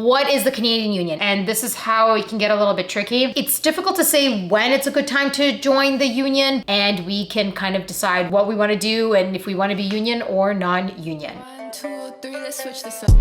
what is the Canadian Union? And this is how it can get a little bit tricky. It's difficult to say when it's a good time to join the union, and we can kind of decide what we want to do and if we want to be union or non-union. 1, 2, 3, let's switch this up.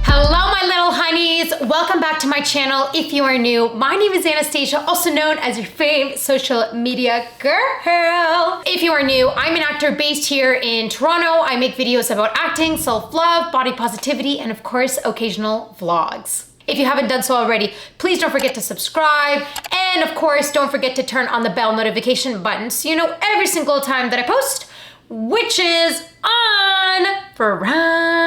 Hello, my little honeys. Welcome back to my channel. If you are new, my name is Anastasia, also known as your famed social media girl. If you are new, I'm an actor based here in Toronto. I make videos about acting, self-love, body positivity, and of course, occasional vlogs. If you haven't done so already, please don't forget to subscribe. And of course, don't forget to turn on the bell notification button so you know every single time that I post, which is on Fridays.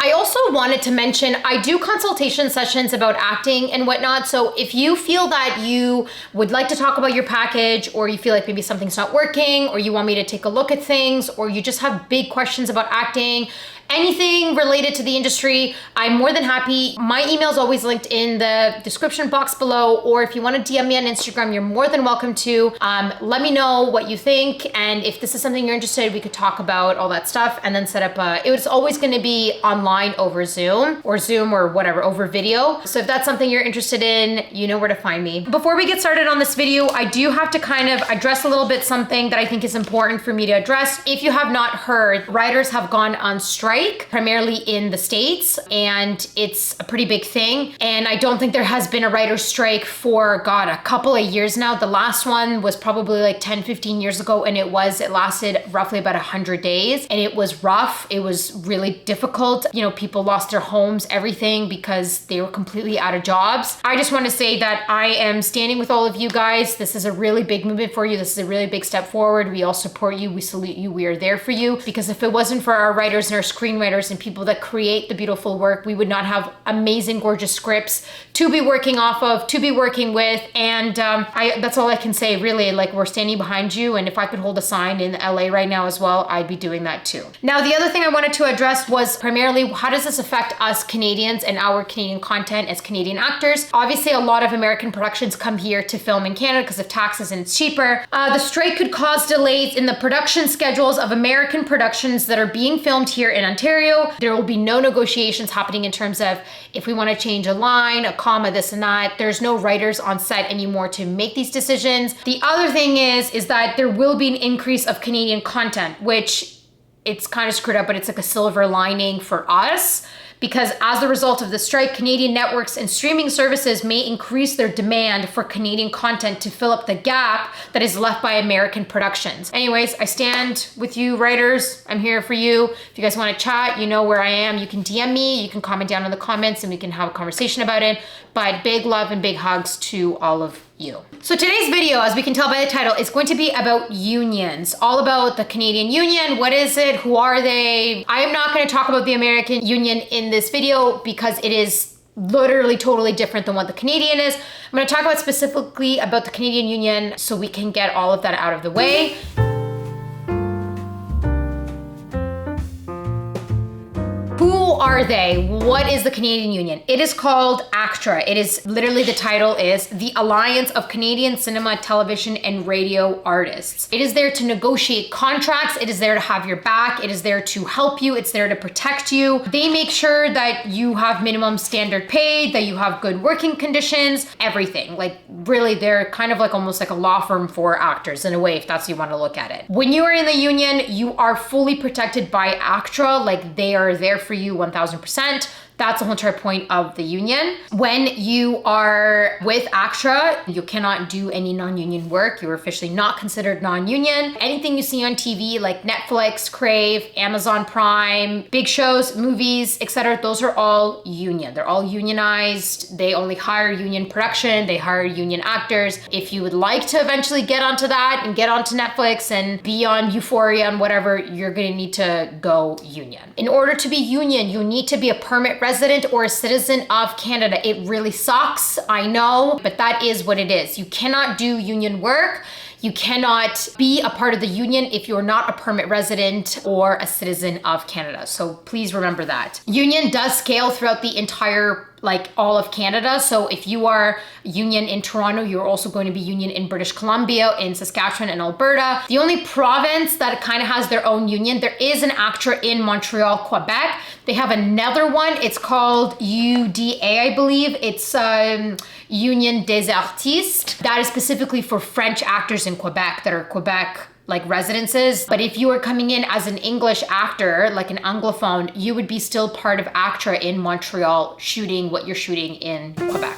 I also wanted to mention, I do consultation sessions about acting and whatnot. So if you feel that you would like to talk about your package, or you feel like maybe something's not working, or you want me to take a look at things, or you just have big questions about acting, anything related to the industry, I'm more than happy. My email is always linked in the description box below, or if you want to DM me on Instagram, you're more than welcome to. Let me know what you think, and if this is something you're interested in, we could talk about all that stuff and then set up it was always going to be online over Zoom or whatever, over video. So if that's something you're interested in, you know where to find me. Before we get started on this video, I do have to kind of address a little bit something that I think is important for me to address. If you have not heard, writers have gone on strike, primarily in the States, and it's a pretty big thing. And I don't think there has been a writer's strike for, God, a couple of years now. The last one was probably like 10, 15 years ago, and it lasted roughly about 100 days. And it was rough. It was really difficult. You know, people lost their homes, everything, because they were completely out of jobs. I just want to say that I am standing with all of you guys. This is a really big movement for you. This is a really big step forward. We all support you. We salute you. We are there for you, because if it wasn't for our writers and our screenwriters and people that create the beautiful work, we would not have amazing, gorgeous scripts to be working off of, to be working with. And that's all I can say, really. Like, we're standing behind you. And if I could hold a sign in LA right now as well, I'd be doing that too. Now, the other thing I wanted to address was primarily, how does this affect us Canadians and our Canadian content as Canadian actors? Obviously, a lot of American productions come here to film in Canada because of taxes and it's cheaper. The strike could cause delays in the production schedules of American productions that are being filmed here in Ontario. There will be no negotiations happening in terms of if we want to change a line, a comma, this and that. There's no writers on set anymore to make these decisions. The other thing is that there will be an increase of Canadian content, which it's kind of screwed up, but it's like a silver lining for us. Because as a result of the strike, Canadian networks and streaming services may increase their demand for Canadian content to fill up the gap that is left by American productions. Anyways, I stand with you writers. I'm here for you. If you guys want to chat, you know where I am. You can DM me, you can comment down in the comments, and we can have a conversation about it. But big love and big hugs to all of you. So today's video, as we can tell by the title, is going to be about unions, all about the Canadian Union. What is it? Who are they? I am not going to talk about the American Union in this video because it is literally totally different than what the Canadian is. I'm going to talk about specifically about the Canadian Union so we can get all of that out of the way. Who are they? What is the Canadian Union? It is called ACTRA. It is literally, the title is the Alliance of Canadian Cinema, Television, and Radio Artists. It is there to negotiate contracts. It is there to have your back. It is there to help you. It's there to protect you. They make sure that you have minimum standard pay, that you have good working conditions, everything. Like, really, they're kind of like almost like a law firm for actors in a way, if that's how you want to look at it. When you are in the union, you are fully protected by ACTRA. Like, they are there for you 1000%. That's the whole entire point of the union. When you are with ACTRA, you cannot do any non-union work. You're officially not considered non-union. Anything you see on TV like Netflix, Crave, Amazon Prime, big shows, movies, etc., those are all union. They're all unionized. They only hire union production. They hire union actors. If you would like to eventually get onto that and get onto Netflix and be on Euphoria and whatever, you're gonna need to go union. In order to be union, you need to be a permit resident or a citizen of Canada. It really sucks, I know, but that is what it is. You cannot do union work. You cannot be a part of the union if you're not a permit resident or a citizen of Canada. So please remember that. Union does scale throughout the entire like all of Canada. So if you are union in Toronto, you're also going to be union in British Columbia, in Saskatchewan and Alberta. The only province that kind of has their own union, there is an ACTRA in Montreal, Quebec. They have another one. It's called UDA, I believe. It's Union des Artistes. That is specifically for French actors in Quebec that are Quebec like residences. But if you are coming in as an English actor, like an Anglophone, you would be still part of ACTRA in Montreal shooting what you're shooting in Quebec.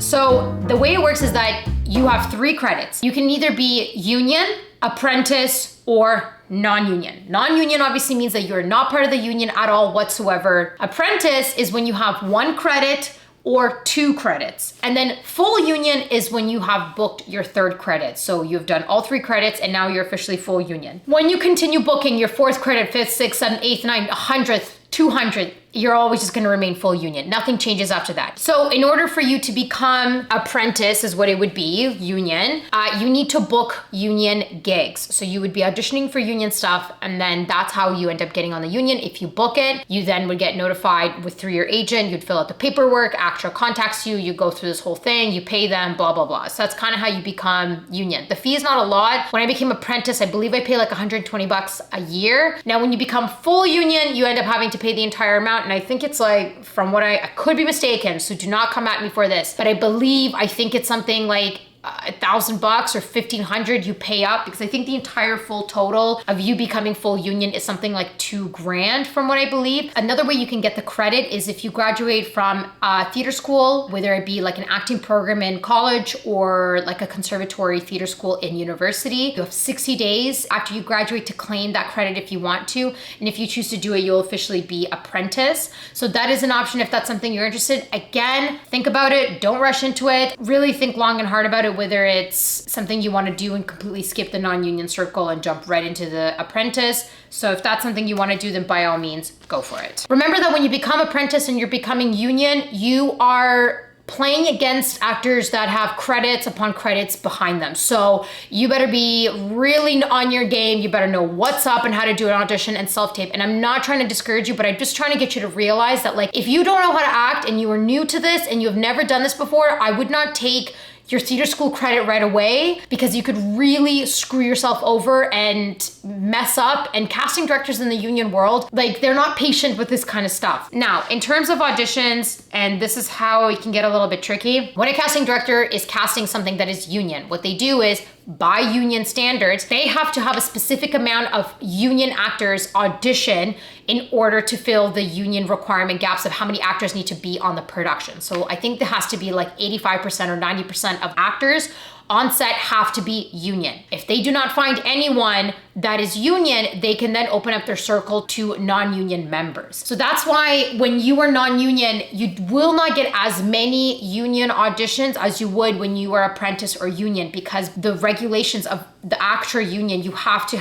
So the way it works is that you have 3 credits. You can either be union, apprentice, or non-union. Non-union obviously means that you're not part of the union at all whatsoever. Apprentice is when you have 1 credit or 2 credits. And then full union is when you have booked your 3rd credit. So you've done all 3 credits and now you're officially full union. When you continue booking your 4th credit, 5th, 6th, 7th, 8th, 9th, 100th, 200th, you're always just gonna remain full union. Nothing changes after that. So in order for you to become apprentice is what it would be, union, you need to book union gigs. So you would be auditioning for union stuff and then that's how you end up getting on the union. If you book it, you then would get notified through your agent, you'd fill out the paperwork, ACTRA contacts you, you go through this whole thing, you pay them, blah, blah, blah. So that's kind of how you become union. The fee is not a lot. When I became apprentice, I believe I pay like $120 a year. Now, when you become full union, you end up having to pay the entire amount. And I think it's like, from what I could be mistaken, so do not come at me for this, but I think it's something like $1,000 or $1,500 you pay up, because I think the entire full total of you becoming full union is something like $2,000 from what I believe. Another way you can get the credit is if you graduate from theater school, whether it be like an acting program in college or like a conservatory theater school in university. You have 60 days after you graduate to claim that credit if you want to. And if you choose to do it, you'll officially be apprentice. So that is an option if that's something you're interested. Again, think about it. Don't rush into it. Really think long and hard about it, whether it's something you want to do and completely skip the non-union circle and jump right into the apprentice. So if that's something you want to do, then by all means, go for it. Remember that when you become apprentice and you're becoming union, you are playing against actors that have credits upon credits behind them. So you better be really on your game. You better know what's up and how to do an audition and self-tape. And I'm not trying to discourage you, but I'm just trying to get you to realize that, like, if you don't know how to act and you are new to this and you have never done this before, I would not take your theater school credit right away, because you could really screw yourself over and mess up. And casting directors in the union world, like, they're not patient with this kind of stuff. Now, in terms of auditions, and this is how it can get a little bit tricky, when a casting director is casting something that is union, what they do is, by union standards, they have to have a specific amount of union actors audition in order to fill the union requirement gaps of how many actors need to be on the production. So I think there has to be like 85% or 90% of actors on set have to be union. If they do not find anyone that is union, they can then open up their circle to non-union members. So that's why when you are non-union, you will not get as many union auditions as you would when you are apprentice or union, because the regulations of the ACTRA union, you have to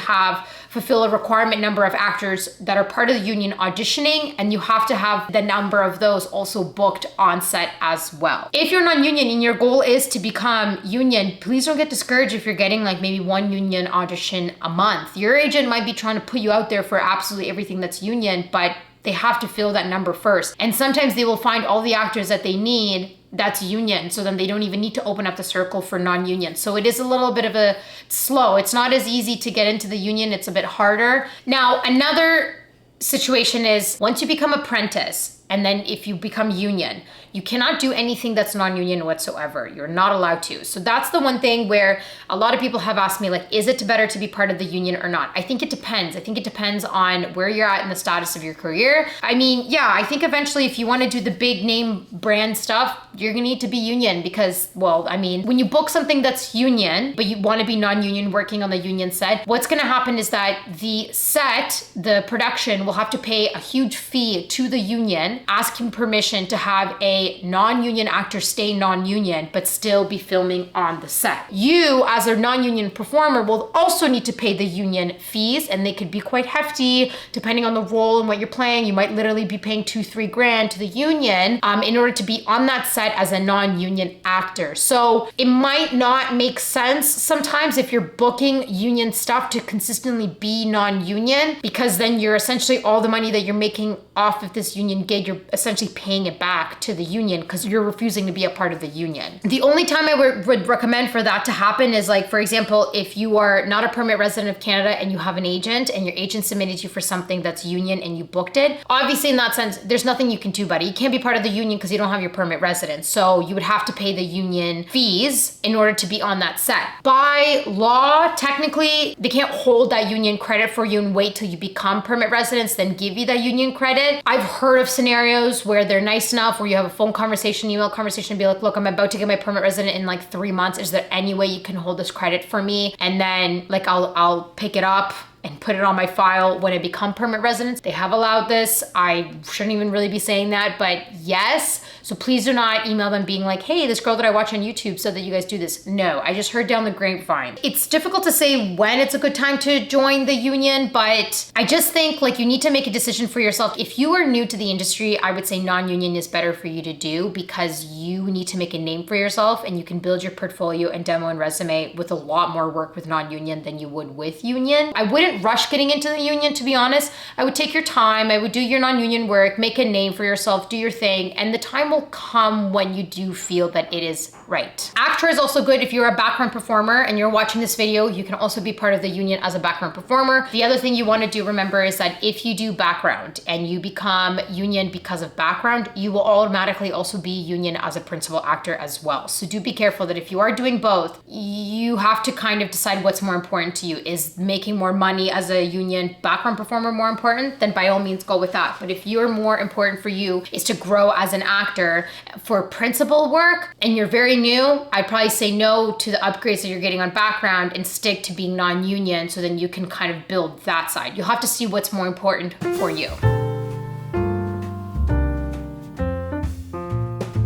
fulfill a requirement number of actors that are part of the union auditioning, and you have to have the number of those also booked on set as well. If you're non-union and your goal is to become union, please don't get discouraged if you're getting like maybe 1 union audition a month. Your agent might be trying to put you out there for absolutely everything that's union, but they have to fill that number first. And sometimes they will find all the actors that they need that's union, so then they don't even need to open up the circle for non-union. So it is a little bit of a slow. It's not as easy to get into the union. It's a bit harder. Now, another situation is once you become apprentice, and then if you become union, you cannot do anything that's non-union whatsoever. You're not allowed to. So that's the one thing where a lot of people have asked me, like, is it better to be part of the union or not? I think it depends. I think it depends on where you're at in the status of your career. I mean, yeah, I think eventually if you want to do the big name brand stuff, you're gonna need to be union because, well, I mean, when you book something that's union, but you want to be non-union working on the union set, what's gonna happen is that the set, the production will have to pay a huge fee to the union, asking permission to have a a non-union actor stay non-union but still be filming on the set. You, as a non-union performer, will also need to pay the union fees, and they could be quite hefty depending on the role and what you're playing. You might literally be paying $2-3 grand to the union in order to be on that set as a non-union actor. So it might not make sense sometimes if you're booking union stuff to consistently be non-union, because then you're essentially, all the money that you're making off of this union gig, you're essentially paying it back to the union because you're refusing to be a part of the union. The only time I would recommend for that to happen is, like, for example, if you are not a permanent resident of Canada and you have an agent and your agent submitted you for something that's union and you booked it. Obviously, in that sense, there's nothing you can do about it. You can't be part of the union because you don't have your permanent residence. So you would have to pay the union fees in order to be on that set. By law, technically, they can't hold that union credit for you and wait till you become permanent residents, then give you that union credit. I've heard of scenarios where they're nice enough, where you have a phone conversation, email conversation, and be like, look, I'm about to get my permanent resident in like 3 months. Is there any way you can hold this credit for me? And then like I'll pick it up and put it on my file when I become permanent residents. They have allowed this. I shouldn't even really be saying that, but yes. So please do not email them being like, hey, this girl that I watch on YouTube said that you guys do this. No, I just heard down the grapevine. It's difficult to say when it's a good time to join the union, but I just think like you need to make a decision for yourself. If you are new to the industry, I would say non-union is better for you to do, because you need to make a name for yourself and you can build your portfolio and demo and resume with a lot more work with non-union than you would with union. I wouldn't rush getting into the union, to be honest. I would take your time. I would do your non-union work, make a name for yourself, do your thing, and the time will come when you do feel that it is right. ACTRA is also good if you're a background performer and you're watching this video. You can also be part of the union as a background performer. The other thing you want to do, remember, is that if you do background and you become union because of background, you will automatically also be union as a principal actor as well. So do be careful that if you are doing both, you have to kind of decide what's more important to you. Is making more money as a union background performer more important? Then by all means go with that. But if you're more important for you is to grow as an actor for principal work and you're very new, I'd probably say no to the upgrades that you're getting on background and stick to being non-union, so then you can kind of build that side. You'll have to see what's more important for you.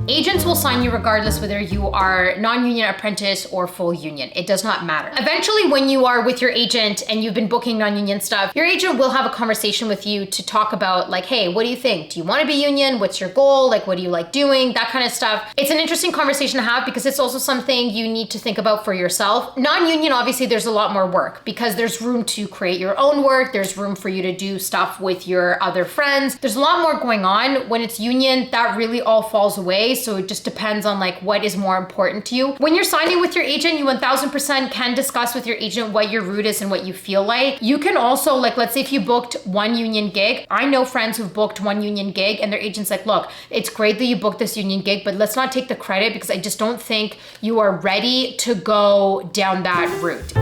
Agents will sign you regardless whether you are non-union apprentice or full union. It does not matter. Eventually, when you are with your agent and you've been booking non-union stuff, your agent will have a conversation with you to talk about like, hey, what do you think? Do you want to be union? What's your goal? Like, what do you like doing? That kind of stuff. It's an interesting conversation to have because it's also something you need to think about for yourself. Non-union, obviously, there's a lot more work because there's room to create your own work. There's room for you to do stuff with your other friends. There's a lot more going on. When it's union, that really all falls away. So it just depends on like what is more important to you. When you're signing with your agent, you 1000% can discuss with your agent what your route is and what you feel like. You can also, like, let's say if you booked one union gig, I know friends who've booked one union gig and their agent's like, look, it's great that you booked this union gig, but let's not take the credit because I just don't think you are ready to go down that route.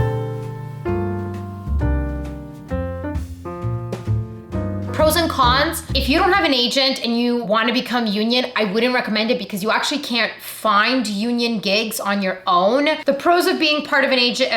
Pros and cons. If you don't have an agent and you want to become union, I wouldn't recommend it because you actually can't find union gigs on your own. The pros of being part of an agent,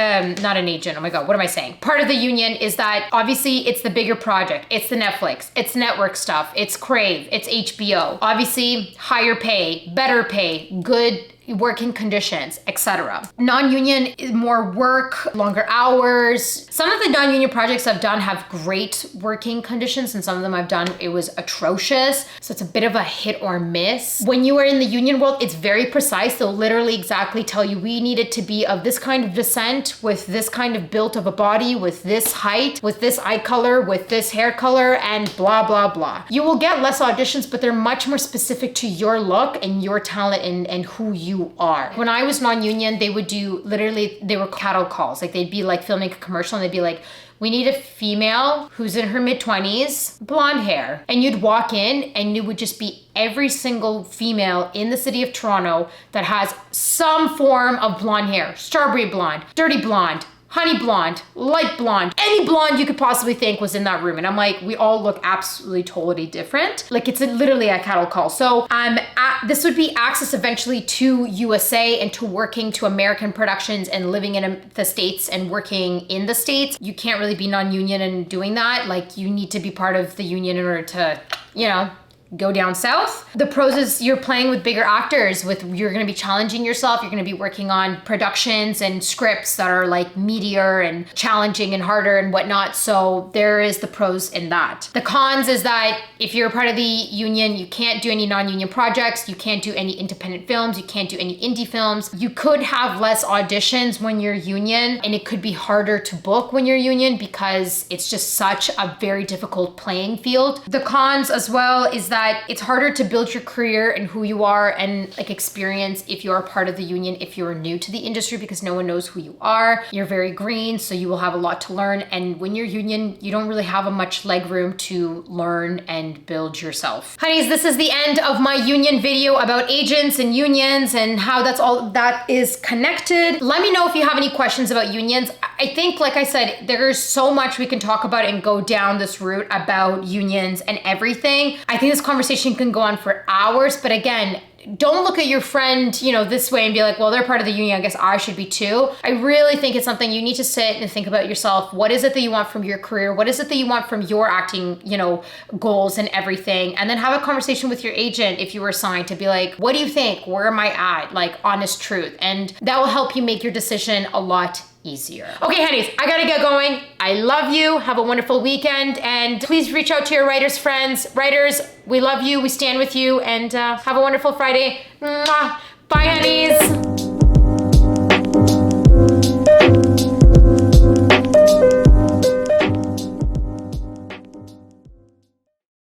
not an agent, oh my God, what am I saying? Part of the union is that obviously it's the bigger project. It's the Netflix, it's network stuff, it's Crave, it's HBO. Obviously higher pay, better pay, good working conditions, etc. Non-union is more work, longer hours. Some of the non-union projects I've done have great working conditions and some of them I've done, it was atrocious. So it's a bit of a hit or miss. When you are in the union world, it's very precise. They'll literally exactly tell you, we need it to be of this kind of descent, with this kind of built of a body, with this height, with this eye color, with this hair color, and blah, blah, blah. You will get less auditions, but they're much more specific to your look and your talent and who you are. When I was non-union, they would do literally, they were cattle calls. Like they'd be like filming a commercial and they'd be like, we need a female who's in her mid-20s, blonde hair. And you'd walk in and it would just be every single female in the city of Toronto that has some form of blonde hair. Strawberry blonde, dirty blonde, honey blonde, light blonde, any blonde you could possibly think was in that room. And I'm like, we all look absolutely totally different. Like it's literally a cattle call. So this would be access eventually to USA and to working to American productions and living in the States and working in the States. You can't really be non-union and doing that. Like you need to be part of the union in order to, you know, go down south. The pros is you're playing with bigger actors, you're gonna be challenging yourself, you're gonna be working on productions and scripts that are like meatier and challenging and harder and whatnot. So there is the pros in that. The cons is that if you're a part of the union, you can't do any non-union projects, you can't do any independent films, you can't do any indie films. You could have less auditions when you're union, and it could be harder to book when you're union because it's just such a very difficult playing field. The cons as well is that it's harder to build your career and who you are and like experience if you're a part of the union, if you're new to the industry, because no one knows who you are. You're very green, so you will have a lot to learn. And when you're union, you don't really have a much leg room to learn and build yourself. Honeys, this is the end of my union video about agents and unions and how that is connected. Let me know if you have any questions about unions. I think, like I said, there's so much we can talk about and go down this route about unions and everything. I think this conversation can go on for hours, but again, don't look at your friend, this way and be like, well, they're part of the union, I guess I should be too. I really think it's something you need to sit and think about yourself. What is it that you want from your career? What is it that you want from your acting, goals and everything? And then have a conversation with your agent if you were assigned to be like, what do you think? Where am I at? Like, honest truth. And that will help you make your decision a lot easier. Okay, honeys, I gotta get going. I love you. Have a wonderful weekend. And please reach out to your writers friends. Writers, we love you. We stand with you. And have a wonderful Friday. Mwah. Bye, honeys.